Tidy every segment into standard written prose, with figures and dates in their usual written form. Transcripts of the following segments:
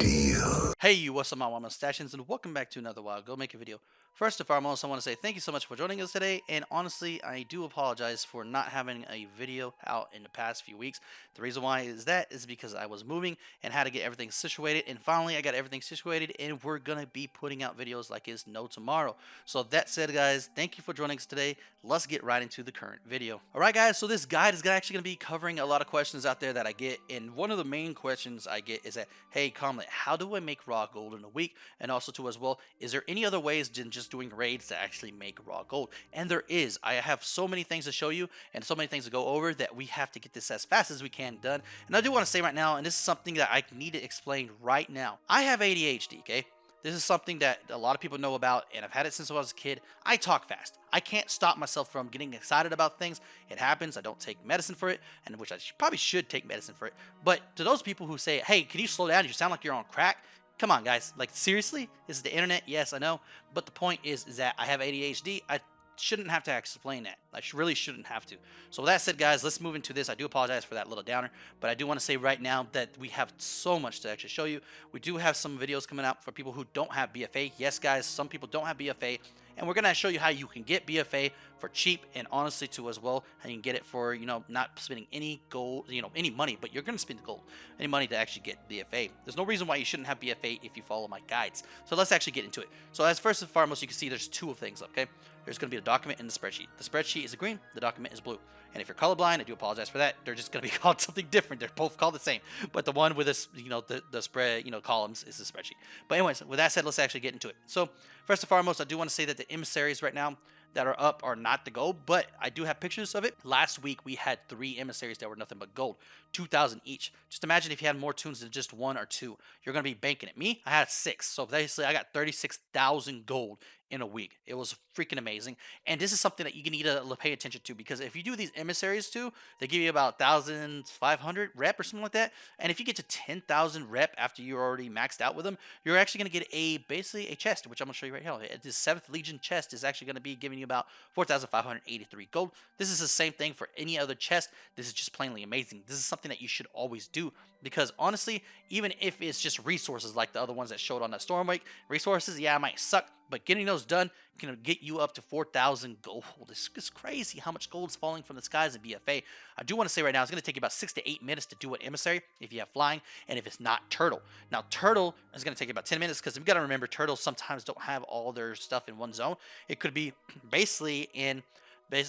deal. Hey, what's up, my mustachians, and welcome back to another Wild Go Make a Video. First and foremost, I want to say thank you so much for joining us today, and honestly, I do apologize for not having a video out in the past few weeks. The reason why is because I was moving and had to get everything situated, and finally I got everything situated, and we're gonna be putting out videos like it's no tomorrow. So that said, guys, thank you for joining us today. Let's get right into the current video. Alright guys, so this guide is actually going to be covering a lot of questions out there that I get, and one of the main questions I get is that, hey Komlit, how do I make raw gold in a week? And also too as well, is there any other ways than just doing raids to actually make raw gold? And there is. I have so many things to show you and so many things to go over that we have to get this as fast as we can done. And I do want to say right now, and this is something that I need to explain right now, I have ADHD, okay? This is something that a lot of people know about, and I've had it since I was a kid. I talk fast. I can't stop myself from getting excited about things. It happens. I don't take medicine for it, and which I probably should take medicine for it. But to those people who say, hey, can you slow down? You sound like you're on crack. Come on, guys. Like, seriously? This is the internet? Yes, I know. But the point is that I have ADHD. I shouldn't have to explain that. I really shouldn't have to. So with that said, guys, let's move into this. I do apologize for that little downer, but I do want to say right now that we have so much to actually show you. We do have some videos coming out for people who don't have BFA. Yes, guys, some people don't have BFA, and we're going to show you how you can get BFA for cheap, and honestly too as well, how you can get it for, not spending any gold, any money, but you're going to spend the gold, any money to actually get BFA. There's no reason why you shouldn't have BFA if you follow my guides. So let's actually get into it. So as first and foremost, you can see there's two things, okay? There's going to be a document and the spreadsheet. The spreadsheet is green, the document is blue. And if you're colorblind, I do apologize for that. They're just going to be called something different. They're both called the same. But the one with this, the spread, columns is the spreadsheet. But anyways, with that said, let's actually get into it. So first and foremost, I do want to say that the emissaries right now that are up are not the gold, but I do have pictures of it. Last week, we had 3 emissaries that were nothing but gold, 2,000 each. Just imagine if you had more tunes than just 1 or 2. You're going to be banking it. Me, I had 6. So basically, I got 36,000 gold in a week. It was freaking amazing. And this is something that you need to pay attention to, because if you do these emissaries too, they give you about 1,500 rep or something like that. And if you get to 10,000 rep after you're already maxed out with them, you're actually going to get basically a chest, which I'm going to show you right here. This 7th Legion chest is actually going to be giving you about 4,583 gold. This is the same thing for any other chest. This is just plainly amazing. This is something that you should always do, because honestly, even if it's just resources like the other ones that showed on that Stormwake, resources, yeah, it might suck, but getting those done can get you up to 4,000 gold. It's crazy how much gold is falling from the skies in BFA. I do want to say right now, it's going to take you about 6 to 8 minutes to do an emissary if you have flying, and if it's not turtle. Now, turtle is going to take you about 10 minutes, because you've got to remember, turtles sometimes don't have all their stuff in one zone. It could be basically in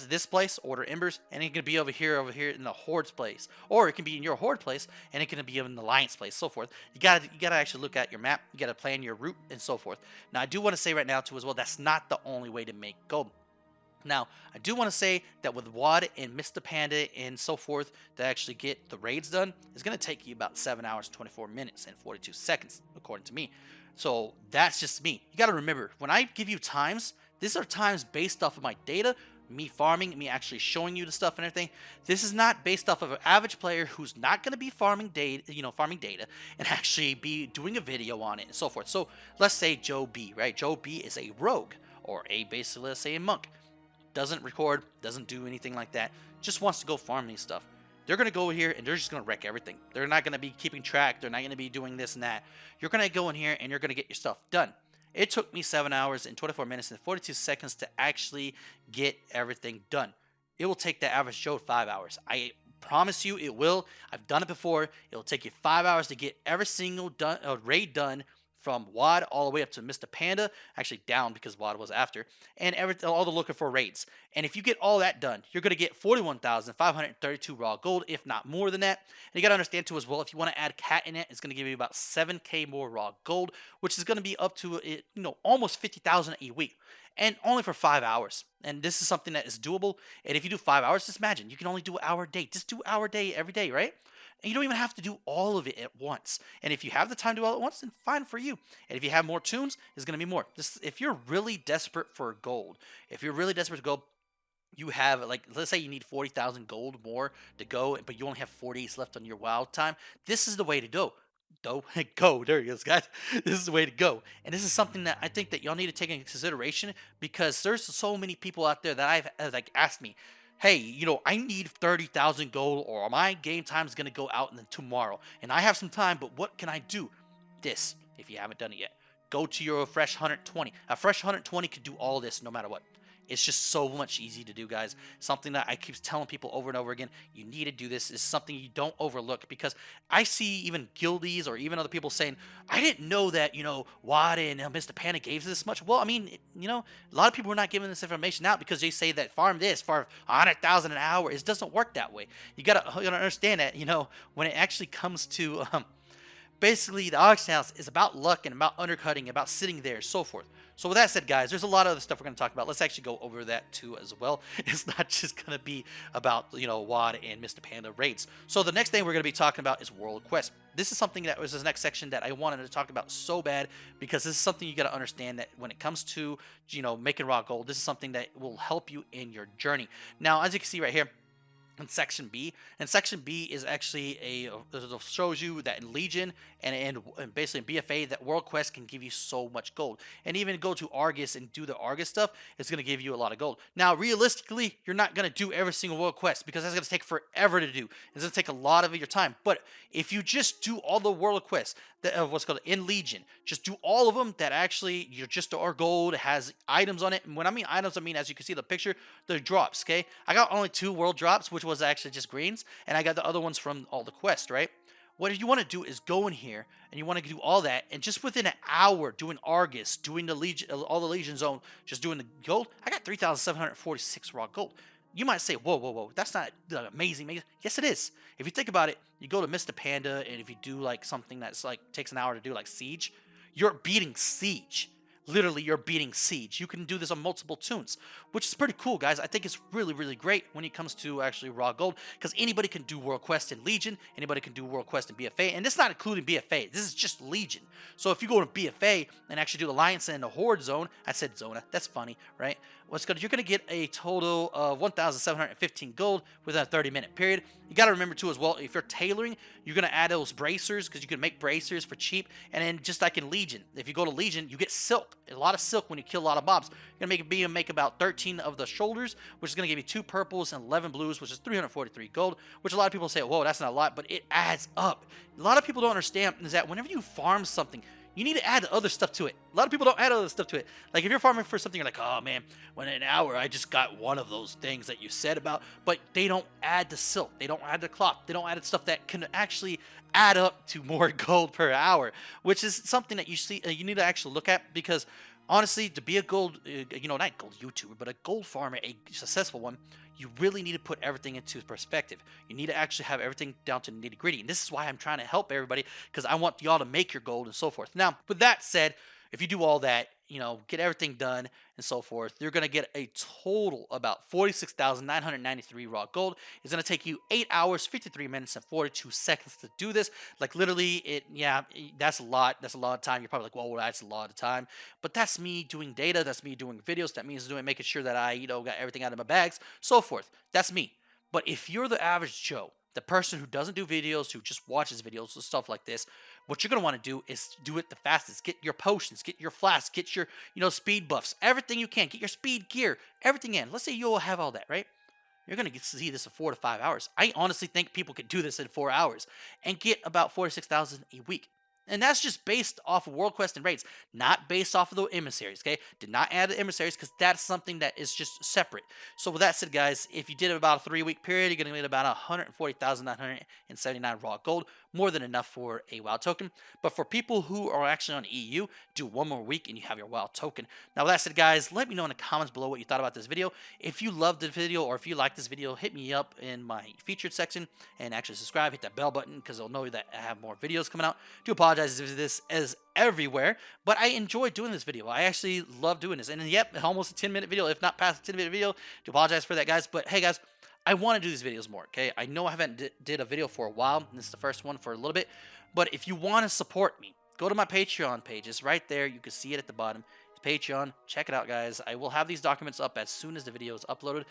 this place, order embers, and it can be over here in the horde's place, or it can be in your horde place, and it can be in the alliance place, so forth. You gotta actually look at your map. You gotta plan your route and so forth. Now, I do want to say right now too as well, that's not the only way to make gold. Now, I do want to say that with WAD and Mr. Panda and so forth, to actually get the raids done, it's going to take you about 7 hours, 24 minutes, and 42 seconds, according to me. So that's just me. You got to remember, when I give you times, these are times based off of my data, me farming, me actually showing you the stuff and everything. This is not based off of an average player who's not going to be farming data, farming data, and actually be doing a video on it and so forth. So let's say Joe B, right? Joe B is a rogue, or basically, let's say a monk. Doesn't record, doesn't do anything like that, just wants to go farm these stuff. They're going to go here and they're just going to wreck everything. They're not going to be keeping track. They're not going to be doing this and that. You're going to go in here and you're going to get your stuff done. It took me 7 hours and 24 minutes and 42 seconds to actually get everything done. It will take the average Joe 5 hours. I promise you it will. I've done it before. It will take you 5 hours to get every single raid done, from WAD all the way up to Mr. Panda, actually down because WAD was after, and all the looking for raids. And if you get all that done, you're going to get 41,532 raw gold, if not more than that. And you got to understand too as well, if you want to add cat in it, it's going to give you about 7k more raw gold, which is going to be up to almost 50,000 a week, and only for 5 hours. And this is something that is doable. And if you do 5 hours, just imagine you can only do an hour a day. Just do an hour a day every day, right? And you don't even have to do all of it at once. And if you have the time to do all at once, then fine for you. And if you have more tunes, there's going to be more. If you're really desperate for gold, you have, like, let's say you need 40,000 gold more to go, but you only have 4 days left on your wild time. This is the way to go. Go. There he is, guys. This is the way to go. And this is something that I think that y'all need to take into consideration, because there's so many people out there that I've asked me, hey, I need 30,000 gold, or my game time is going to go out tomorrow, and I have some time, but what can I do? this if you haven't done it yet. Go to your fresh 120. A fresh 120 could do all this no matter what. It's just so much easy to do, guys. Something that I keep telling people over and over again. You need to do this. Is something you don't overlook, because I see even guildies or even other people saying, I didn't know that, Wad and Mr. Panda gave this much. Well, I mean, a lot of people are not giving this information out because they say that farm this, farm 100,000 an hour. It doesn't work that way. You gotta understand that, when it actually comes to, basically, the auction house is about luck and about undercutting, about sitting there, so forth. So with that said, guys, there's a lot of other stuff we're going to talk about. Let's actually go over that too as well. It's not just going to be about, WAD and Mr. Panda raids. So the next thing we're going to be talking about is World Quest. This is something that was the next section that I wanted to talk about so bad, because this is something you got to understand, that when it comes to, making raw gold, this is something that will help you in your journey. Now, as you can see right here, in section B, and section B is actually it shows you that in Legion and basically in BFA, that World Quest can give you so much gold, and even go to Argus and do the Argus stuff, it's going to give you a lot of gold. Now, realistically, you're not going to do every single World Quest, because that's going to take forever to do. It's going to take a lot of your time. But if you just do all the World Quests that what's called in Legion, just do all of them that actually you're just our gold has items on it. And when I mean items, I mean, as you can see the picture, the drops. Okay, I got only 2 world drops, which was actually just greens, and I got the other ones from all the quests, right? What you want to do is go in here and you want to do all that, and just within an hour doing Argus, doing the Legion, all the Legion zone, just doing the gold, I got 3,746 raw gold. You might say, whoa, that's not amazing. Yes, it is. If you think about it, you go to Mr. Panda, and if you do like something that's like takes an hour to do, like Siege, you're beating Siege. Literally, you're beating Siege. You can do this on multiple tunes, which is pretty cool, guys. I think it's really, really great when it comes to actually raw gold, because anybody can do World Quest in Legion, anybody can do World Quest in BFA, and this is not including BFA. This is just Legion. So if you go to BFA and actually do Alliance and the Horde zone, I said Zona, that's funny, right? You're going to get a total of 1,715 gold within a 30-minute period. You got to remember, too, as well, if you're tailoring, you're going to add those bracers, because you can make bracers for cheap. And then just like in Legion, if you go to Legion, you get silk. A lot of silk when you kill a lot of mobs. You're going to make about 13 of the shoulders, which is going to give you 2 purples and 11 blues, which is 343 gold, which a lot of people say, whoa, that's not a lot, but it adds up. A lot of people don't understand is that whenever you farm something, you need to add other stuff to it. A lot of people don't add other stuff to it. Like if you're farming for something, you're like, oh man, when in an hour I just got one of those things that you said about, but they don't add the silk, they don't add the cloth, they don't add the stuff that can actually add up to more gold per hour, which is something that you need to actually look at, because honestly, to be a gold, not gold YouTuber, but a gold farmer, a successful one, you really need to put everything into perspective. You need to actually have everything down to the nitty gritty. And this is why I'm trying to help everybody, because I want y'all to make your gold and so forth. Now, with that said, if you do all that, get everything done and so forth, you're going to get a total about 46,993 raw gold. It's going to take you 8 hours, 53 minutes, and 42 seconds to do this. Like literally, that's a lot. That's a lot of time. You're probably like, well, that's a lot of time. But that's me doing data. That's me doing videos. That means making sure that I, got everything out of my bags, so forth. That's me. But if you're the average Joe, the person who doesn't do videos, who just watches videos and stuff like this, what you're going to want to do is do it the fastest. Get your potions, get your flasks, get your, speed buffs, everything you can. Get your speed gear, everything in. Let's say you'll have all that, right? You're going to get to see this in 4 to 5 hours. I honestly think people could do this in 4 hours and get about 46,000 a week. And that's just based off of World Quest and raids, not based off of the emissaries, okay? Did not add the emissaries, because that's something that is just separate. So with that said, guys, if you did it about a 3-week period, you're going to get about 140,979 raw gold, more than enough for a WoW token. But for people who are actually on EU, do 1 more week and you have your WoW token. Now with that said, guys, let me know in the comments below what you thought about this video. If you loved the video, or if you liked this video, hit me up in my featured section and actually subscribe, hit that bell button, because it'll know that I have more videos coming out. Do apologize if this is everywhere, but I enjoy doing this video. I actually love doing this. And yep, almost a 10-minute video, if not past a 10-minute video. Do apologize for that, guys. But hey, guys, I want to do these videos more, okay? I know I haven't did a video for a while, and this is the first one for a little bit. But if you want to support me, go to my Patreon page. It's right there. You can see it at the bottom. It's Patreon. Check it out, guys. I will have these documents up as soon as the video is uploaded.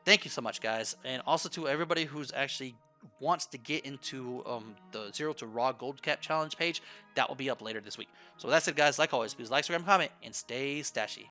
Thank you so much, guys. And also to everybody who's actually wants to get into the 0 to raw gold cap challenge page, that will be up later this week. So that's it, guys. Like always, please like, subscribe, comment, and stay stashy.